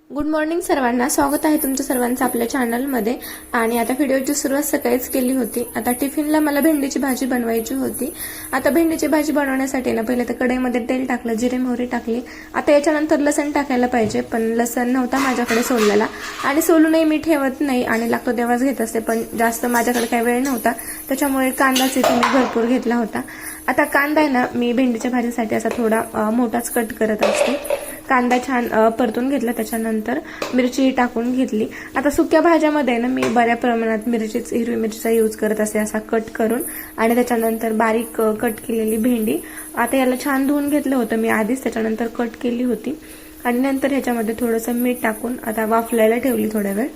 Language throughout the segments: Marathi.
गुड मॉर्निंग सर्वांना, स्वागत आहे तुमच्या सर्वांचं आपल्या चॅनलमध्ये। आणि आता व्हिडिओची सुरुवात सकाळीच केली होती। आता टिफिनला मला भेंडीची भाजी बनवायची होती। आता भेंडीची भाजी बनवण्यासाठी ना पहिले तर कढईमध्ये तेल टाकलं, जिरे मोहरी टाकली। आता याच्यानंतर लसण टाकायला पाहिजे, पण लसण नव्हता माझ्याकडे सोललेला, आणि सोलूनही मी ठेवत नाही आणि लागतो तेव्हाच घेत असते, पण जास्त माझ्याकडे काही वेळ नव्हता, त्याच्यामुळे कांदाच इथे मी भरपूर घेतला होता। आता कांदा आहे ना, मी भेंडीच्या भाजीसाठी असा थोडा मोठाच कट करत असते। कांदा छान परतून घेतला, त्याच्यानंतर मिरची टाकून घेतली। आता सुक्या भाज्यामध्ये ना मी बऱ्या प्रमाणात हिरवी मिरचीचा यूज करत असते, असा कट करून, आणि त्याच्यानंतर बारीक कट केलेली भेंडी। आता याला छान धुवून घेतलं होतं मी आधीच, त्याच्यानंतर कट केली होती, आणि नंतर ह्याच्यामध्ये थोडंसं मीठ टाकून आता वाफलायला ठेवली थोड्या वेळ।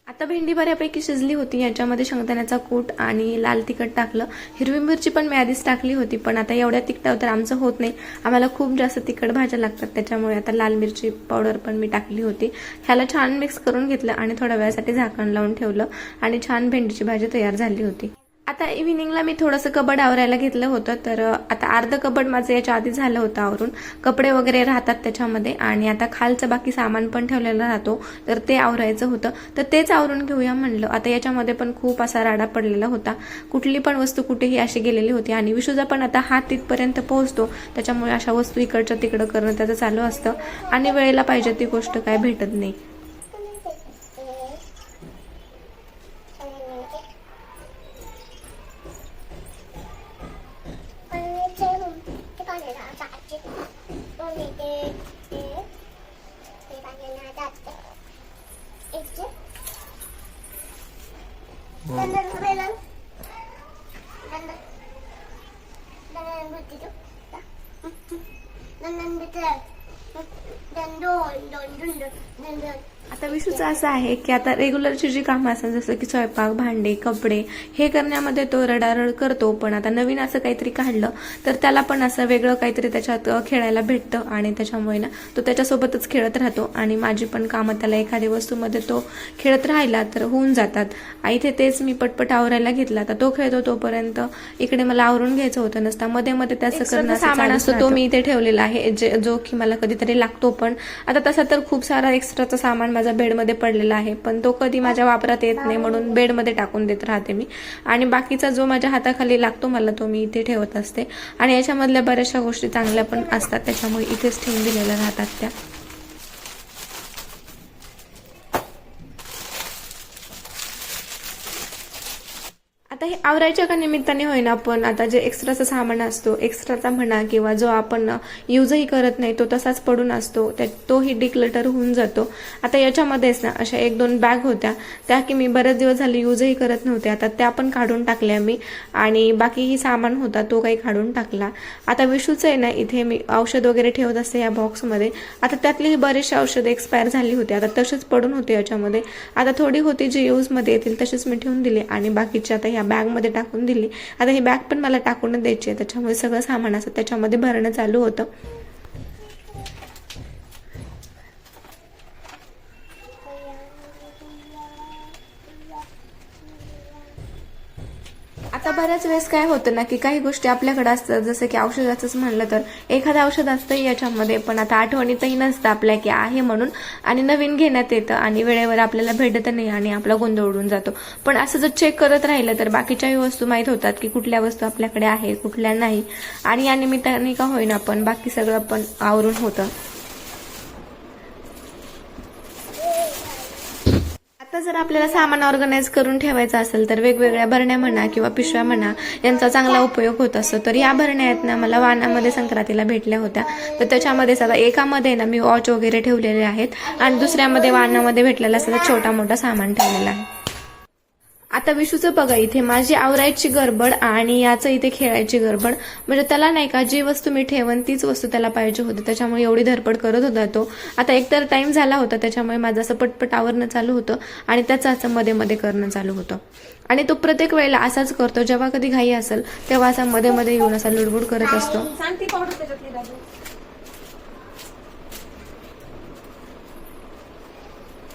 आता भेंडी बऱ्यापैकी शिजली होती, याच्यामध्ये शेंगदाण्याचा कूट आणि लाल तिखट टाकलं। हिरवी मिरची पण मी आधीच टाकली होती, पण आता एवढ्या तिखटावर तर आमचं होत नाही, आम्हाला खूप जास्त तिखट भाज्या लागतात, त्याच्यामुळे आता लाल मिरची पावडर पण मी टाकली होती। ह्याला छान मिक्स करून घेतलं आणि थोड्या वेळासाठी झाकण लावून ठेवलं, आणि छान भेंडीची भाजी तयार झाली होती। आता इव्हिनिंगला मी थोडंसं कबड आवरायला घेतलं होतं, तर आता अर्ध कबड माझं याच्या आधी झालं होतं आवरून, कपडे वगैरे राहतात त्याच्यामध्ये, आणि आता खालचं बाकी सामान पण ठेवलेलं राहतो, तर ते आवरायचं होतं, तर तेच आवरून घेऊया म्हणलं। आता याच्यामध्ये पण खूप असा राडा पडलेला होता, कुठली पण वस्तू कुठेही अशी गेलेली होती, आणि विशूचा पण आता हात तिथपर्यंत पोहोचतो, त्याच्यामुळे अशा वस्तू इकडच्या तिकडं करणं त्याचं चालू असतं, आणि वेळेला पाहिजे ती गोष्ट काय भेटत नाही। आता विशूचं असं आहे की आता रेग्युलरची जी कामं असतात, जसं की स्वयंपाक, भांडे, कपडे, हे करण्यामध्ये तो रडारड करतो, पण आता नवीन असं काहीतरी काढलं तर त्याला पण असं वेगळं काहीतरी त्याच्यात खेळायला भेटतं, आणि त्याच्यामुळे ना तो त्याच्यासोबतच खेळत राहतो, आणि माझी पण कामं त्याला एखाद्या वस्तूमध्ये तो खेळत राहिला तर होऊन जातात। इथे तेच मी पटपट आवरायला घेतला, तर तो खेळतो तोपर्यंत इकडे मला आवरून घ्यायचं होतं नसता, मध्ये मध्ये त्याचं करणं सामान असतो तो मी इथे ठेवलेला आहे, जो की मला कधीतरी लागतो, पण आता तसा तर खूप सारा एक्स्ट्राचं सामान माझ्या बेडमध्ये पडलेला आहे, पण तो कधी माझ्या वापरात येत नाही, म्हणून बेडमध्ये टाकून देत राहते मी, आणि बाकीचा जो माझ्या हाताखाली लागतो मला तो मी इथे ठेवत असते, आणि याच्यामधल्या बऱ्याचशा गोष्टी चांगल्या पण असतात, त्याच्यामुळे इथेच ठेवून दिलेल्या राहतात त्या। आता हे आवरायच्या का निमित्ताने होईना, पण आता जे एक्स्ट्राचा सामान असतो, एक्स्ट्राचा म्हणा किंवा जो आपण यूजही करत नाही तो तसाच पडून असतो, तोही डिक्लटर होऊन जातो। आता याच्यामध्येच ना अशा 1-2 बॅग होत्या, त्या की मी बरेच दिवस झाले यूजही करत नव्हते, आता त्या पण काढून टाकल्या मी, आणि बाकीही सामान होता तो काही काढून टाकला। आता विशूचं आहे ना, इथे मी औषध वगैरे ठेवत असते या बॉक्समध्ये, आता त्यातली बरेचसे औषध एक्सपायर झाली होती, आता तसेच पडून होते याच्यामध्ये, आता थोडी होती जी यूजमध्ये येतील तशीच मी ठेवून दिली, आणि बाकीचे आता ह्या बॅगमध्ये टाकून दिली। आता ही बॅग पण मला टाकूनच द्यायची आहे, त्याच्यामुळे सगळं सामान असं त्याच्यामध्ये भरणं चालू होतं। आता बऱ्याच वेळेस काय होतं ना, की काही गोष्टी आपल्याकडे असतात, जसं की औषधाचंच म्हणलं तर एखादं औषध असतं याच्यामध्ये, पण आता आठवणीतही नसतं आपल्या की आहे म्हणून, आणि नवीन घेण्यात येतं आणि वेळेवर आपल्याला भेटत नाही, आणि आपला गोंधळ उडून जातो। पण असं जर चेक करत राहिलं तर बाकीच्याही वस्तू माहीत होतात की कुठल्या वस्तू आपल्याकडे आहे, कुठल्या नाही, आणि या निमित्ताने का होईना पण बाकी सगळं पण आवरून होतं। आता जर आपल्याला सामान ऑर्गनाइज करून ठेवायचं असेल तर वेगवेगळ्या भरण्या म्हणा किंवा पिशव्या म्हणा यांचा चांगला उपयोग होत असतो। तर या भरण्या आहेत ना मला वाणामध्ये संक्रांतीला भेटल्या होत्या, तर त्याच्यामध्ये आता एकामध्ये ना मी वॉच वगैरे ठेवलेले आहेत, आणि दुसऱ्यामध्ये वाणामध्ये भेटलेला सगळं छोटा मोठा सामान ठेवलेला आहे। आता विशूचं बघा, इथे माझी आवरायची गडबड आणि याचं इथे खेळायची गडबड. म्हणजे त्याला नाही का, जी वस्तू मी ठेवन तीच वस्तू त्याला पाहिजे होती, त्याच्यामुळे एवढी धडपड करत होता तो. आता एकतर टाइम झाला होता, त्याच्यामुळे माझं असं पटपट आवरणं चालू होतं आणि त्याचं असं मध्ये मध्ये करणं चालू होतं. आणि तो प्रत्येक वेळेला असाच करतो, जेव्हा कधी घाई असेल तेव्हा असा मध्ये मध्ये येऊन असा लुडबुड करत असतो.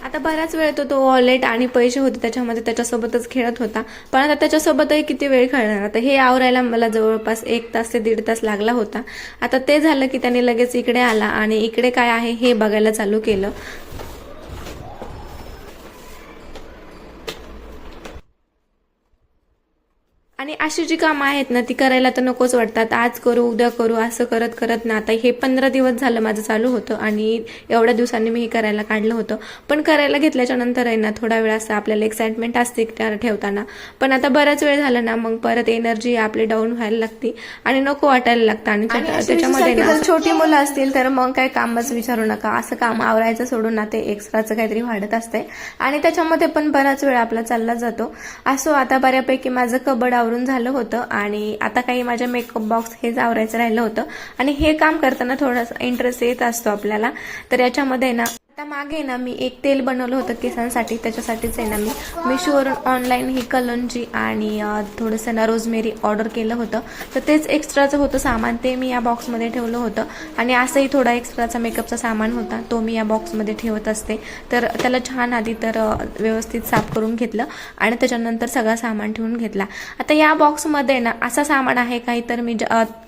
आता बराच वेळ तो वॉलेट आणि पैसे होते त्याच्यामध्ये त्याच्यासोबतच खेळत होता. पण आता त्याच्यासोबतही किती वेळ खेळणार. आता हे आवरायला मला जवळपास 1 तास ते 1.5 तास लागला होता. आता ते झालं की त्याने लगेच इकडे आला आणि इकडे काय आहे हे बघायला चालू केलं. आणि अशी जी कामं आहेत ना ती करायला तर नकोच वाटतात. आज करू उद्या करू असं करत करत ना आता हे 15 दिवस झालं माझं चालू होतं आणि एवढ्या दिवसांनी मी हे करायला काढलं होतं. पण करायला घेतल्याच्या नंतर आहे ना थोडा वेळ असं आपल्याला एक्साइटमेंट असते ठेवताना. पण आता बराच वेळ झाला ना मग परत एनर्जी आपली डाऊन व्हायला लागते आणि नको वाटायला लागतं. आणि त्याच्यामध्ये जर छोटी मुलं असतील तर मग काय कामच विचारू नका. असं काम आवरायचं सोडून ना ते एक्स्ट्राचं काहीतरी वाढत असते आणि त्याच्यामध्ये पण बराच वेळ आपला चालला जातो. असो आता बऱ्यापैकी माझं कबड आवरून झालं होतं आणि आता काही माझ्या मेकअप बॉक्स हेच आवरायचं राहिलं होतं. आणि हे काम करताना थोडासा इंटरेस्ट येत असतो आपल्याला. तर याच्यामध्ये ना आता मागे ना मी एक तेल बनवलं होतं केसांसाठी, त्याच्यासाठीच आहे ना मी मिशोवरून ऑनलाईन ही कलंजी आणि थोडंसं ना रोजमेरी ऑर्डर केलं होतं. तर तेच एक्स्ट्राचं होतं सामान, ते मी या बॉक्समध्ये ठेवलं होतं. आणि असंही थोडा एक्स्ट्राचा मेकअपचा सामान होता, तो मी या बॉक्समध्ये ठेवत असते. तर त्याला छान आधी तर व्यवस्थित साफ करून घेतलं आणि त्याच्यानंतर सगळं सामान ठेवून घेतला. आता या बॉक्समध्ये ना असं सामान आहे काही तर मी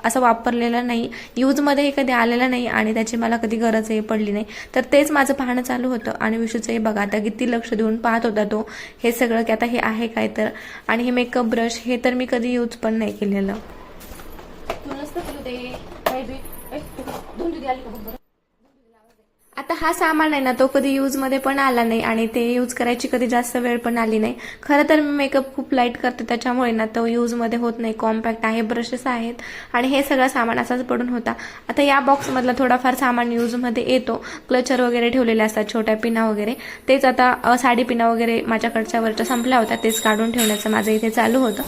असं वापरलेलं नाही, यूजमध्येही कधी आलेलं नाही आणि त्याची मला कधी गरजही पडली नाही. तर तेच माझं पाहणं चालू होतं आणि विशूचंही बघा आता किती लक्ष देऊन पाहत होता तो हे सगळं की आता हे आहे काय तर. आणि हे मेकअप ब्रश हे तर मी कधी यूज पण नाही केलेलं. आता हा सामान आहे ना तो कधी यूजमध्ये पण आला नाही आणि ते यूज करायची कधी जास्त वेळ पण आली नाही. खरं तर मी मेकअप खूप लाईट करते त्याच्यामुळे ना तो यूजमध्ये होत नाही. कॉम्पॅक्ट आहे, ब्रशेस आहेत आणि हे सगळं सामान असाच पडून होता. आता या बॉक्समधला थोडाफार सामान यूजमध्ये येतो. क्लचर वगैरे ठेवलेले असतात, छोट्या पिना वगैरे, तेच आता साडी पिना वगैरे माझ्याकडच्या वरच्या संपल्या होत्या, तेच काढून ठेवण्याचं माझं इथे चालू होतं.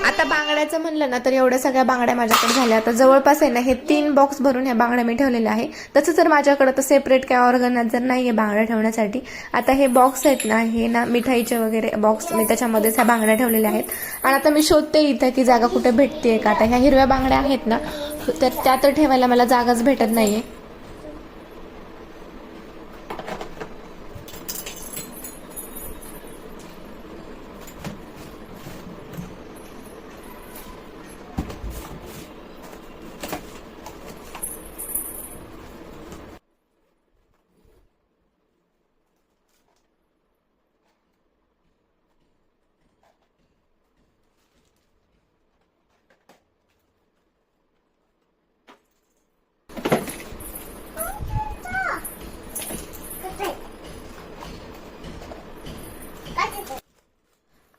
आता बांगड्याचं म्हणलं ना तर एवढ्या सगळ्या बांगड्या माझ्याकडे झाल्या. आता जवळपास आहे ना हे 3 बॉक्स भरून ह्या बांगड्या मी ठेवलेल्या आहे. तसं जर माझ्याकडे तर सेपरेट काय ऑर्गनायझर नाहीये बांगड्या ठेवण्यासाठी. आता हे बॉक्स आहेत ना हे ना मिठाईचे वगैरे बॉक्स मी त्याच्यामध्येच ह्या बांगड्या ठेवलेल्या आहेत. आणि आता मी शोधते इथं की जागा कुठे भेटते का. आता ह्या हिरव्या बांगड्या आहेत ना तर त्या तर ठेवायला मला जागाच भेटत नाहीये.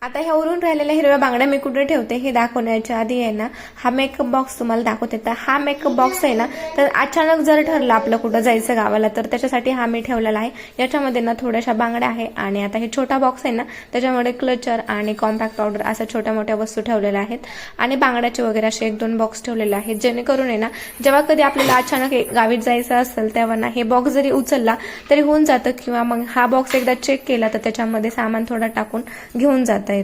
आता ह्या उरून राहिलेल्या हिरव्या बांगड्या मी कुठे ठेवते हे दाखवण्याच्या आधी आहे ना हा मेकअप बॉक्स तुम्हाला दाखवते. तर हा मेकअप बॉक्स आहे ना तर अचानक जर ठरलं आपलं कुठं जायचं गावाला तर त्याच्यासाठी हा मी ठेवलेला आहे. याच्यामध्ये ना थोड्याशा बांगड्या आहे आणि आता हे छोटा बॉक्स आहे ना त्याच्यामध्ये क्लचर आणि कॉम्पॅक्ट पावडर अशा छोट्या मोठ्या वस्तू ठेवलेल्या आहेत आणि बांगड्याचे वगैरे असे 1-2 बॉक्स ठेवलेले आहेत. जेणेकरून आहे ना जेव्हा कधी आपल्याला अचानक गावीत जायचं असेल तेव्हा ना हे बॉक्स जरी उचलला तरी होऊन जातं किंवा मग हा बॉक्स एकदा चेक केला तर त्याच्यामध्ये सामान थोडं टाकून घेऊन जाता येतो.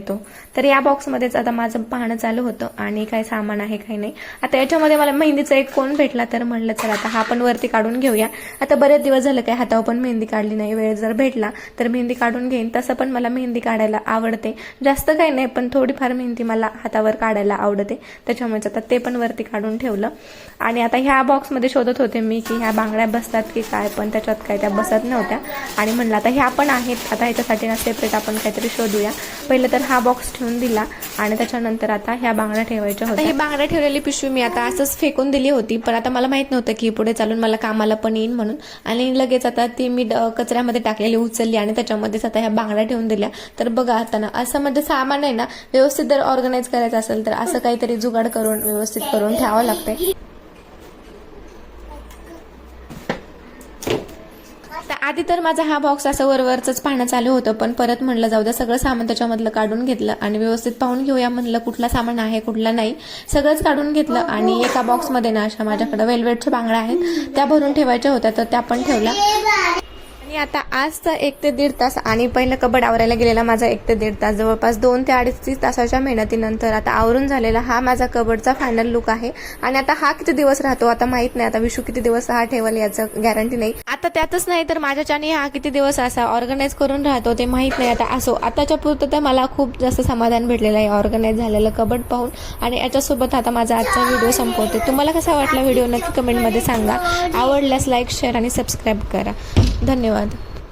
तर या बॉक्समध्येच आता माझं पाहणं चालू होतं आणि काय सामान आहे काही नाही. आता याच्यामध्ये मला मेहंदीचा एक कोन भेटला तर म्हणलं चला आता हा पण वरती काढून घेऊया. आता बरेच दिवस झालं काय हातावर पण मेहंदी काढली नाही. वेळ जर भेटला तर मेहंदी काढून घेईन. तसं पण मला मेहंदी काढायला आवडते, जास्त काही नाही पण थोडीफार मेहंदी मला हातावर काढायला आवडते. त्याच्यामुळे आता ते पण वरती काढून ठेवलं. आणि आता ह्या बॉक्समध्ये शोधत होते मी की ह्या बांगड्या बसतात की काय, पण त्याच्यात काय त्या बसत नव्हत्या. आणि म्हणलं आता ह्या पण आहेत, आता ह्याच्यासाठी ना सेपरेट आपण काहीतरी शोधूया. पहिलं तर हा बॉक्स ठेवून दिला आणि त्याच्यानंतर आता ह्या बांगड्या ठेवायच्या होत्या. ही बांगड्या ठेवलेली पिशवी मी आता असंच फेकून दिली होती, पण आता मला माहित नव्हतं की पुढे चालून मला कामाला पण येईल म्हणून. आणि लगेच आता ती मी कचऱ्यामध्ये टाकलेली उचलली आणि त्याच्यामध्येच आता ह्या बांगड्या ठेवून दिल्या. तर बघा आता ना असं म्हणजे सामान आहे ना व्यवस्थित जर ऑर्गनाईज करायचं असेल तर असं काहीतरी जुगाड करून व्यवस्थित करून ठेवावं लागतंय. आधी तर माझा हा बॉक्स असं वरवरच पाहणं चालू होतं, पण परत म्हणलं जाऊ द्या, सगळं सामान त्याच्यामधलं काढून घेतलं आणि व्यवस्थित पाहून घेऊया म्हणलं कुठला सामान आहे कुठला नाही, सगळंच काढून घेतलं. आणि एका बॉक्समध्ये ना अशा माझ्याकडे वेल्वेटच्या बांगड्या आहेत, त्या भरून ठेवायच्या होत्या, तर त्या पण ठेवल्या. आणि आता आजचा 1 ते 1.5 तास आणि पहिलं कबड आवरायला गेलेला माझा 1 ते 1.5 तास, जवळपास 2 ते 2.5 तासाच्या मेहनतीनंतर आता आवरून झालेला हा माझा कबडचा फायनल लुक आहे. आणि आता हा किती दिवस राहतो आता माहित नाही, आता विशू किती दिवस हा ठेवल याचं गॅरंटी नाही. आता त्यातच नाही तर माझ्याच्याने हा किती दिवस असा ऑर्गनाईज करून राहतो ते माहित नाही. आता असो, आताच्या पुरतं तर मला खूप जास्त समाधान भेटलेलं आहे ऑर्गनाईज झालेलं कबड पाहून. आणि याच्यासोबत आता माझा आजचा व्हिडिओ संपवते. तुम्हाला कसा वाटला व्हिडिओ नक्की कमेंटमध्ये सांगा. आवडल्यास लाईक, शेअर आणि सबस्क्राईब करा. धन्यवाद.